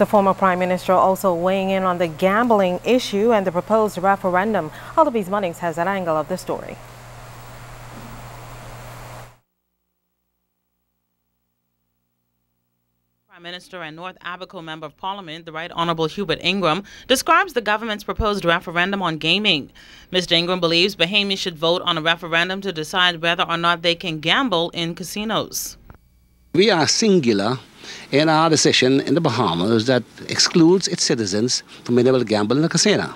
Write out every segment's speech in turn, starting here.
The former Prime Minister also weighing in on the gambling issue and the proposed referendum. Hubert Ingraham has that angle of the story. Prime Minister and North Abaco Member of Parliament, the Right Honourable Hubert Ingraham, describes the government's proposed referendum on gaming. Mr. Ingraham believes Bahamians should vote on a referendum to decide whether or not they can gamble in casinos. We are singular in our decision in the Bahamas that excludes its citizens from being able to gamble in a casino.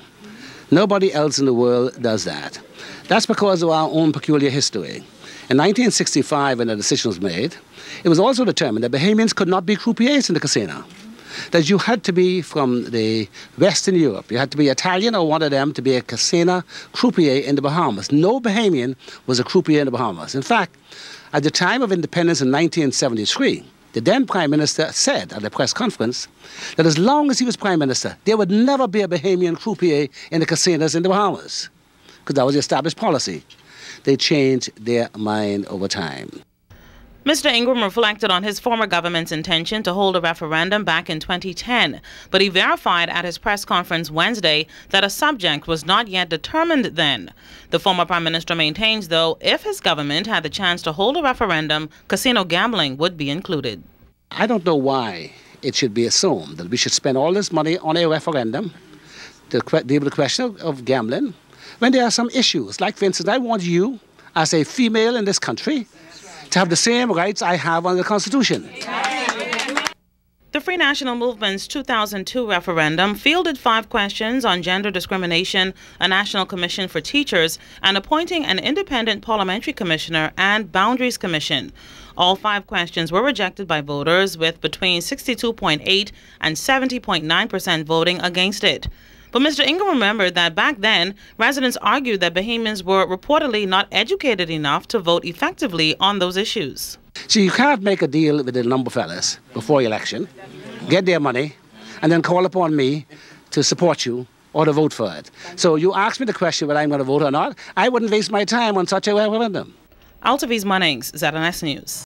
Nobody else in the world does that. That's because of our own peculiar history. In 1965, when the decision was made, it was also determined that Bahamians could not be croupiers in the casino. That you had to be from the Western Europe. You had to be Italian or one of them to be a casino croupier in the Bahamas. No Bahamian was a croupier in the Bahamas. In fact, at the time of independence in 1973, the then Prime Minister said at a press conference that as long as he was Prime Minister, there would never be a Bahamian croupier in the casinos in the Bahamas, because that was the established policy. They changed their mind over time. Mr. Ingraham reflected on his former government's intention to hold a referendum back in 2010, but he verified at his press conference Wednesday that a subject was not yet determined then. The former Prime Minister maintains, though, if his government had the chance to hold a referendum, casino gambling would be included. I don't know why it should be assumed that we should spend all this money on a referendum to deal with the question of gambling, when there are some issues. Like, for instance, I want you, as a female in this country, to have the same rights I have under the Constitution. The Free National Movement's 2002 referendum fielded 5 questions on gender discrimination, a national commission for teachers, and appointing an independent parliamentary commissioner and boundaries commission. All 5 questions were rejected by voters, with between 62.8% and 70.9% voting against it. But Mr. Ingraham remembered that back then, residents argued that Bahamians were reportedly not educated enough to vote effectively on those issues. So you can't make a deal with a number of fellas before the election, get their money, and then call upon me to support you or to vote for it. So you ask me the question whether I'm going to vote or not, I wouldn't waste my time on such a referendum. Hubert Ingraham, ZNS News.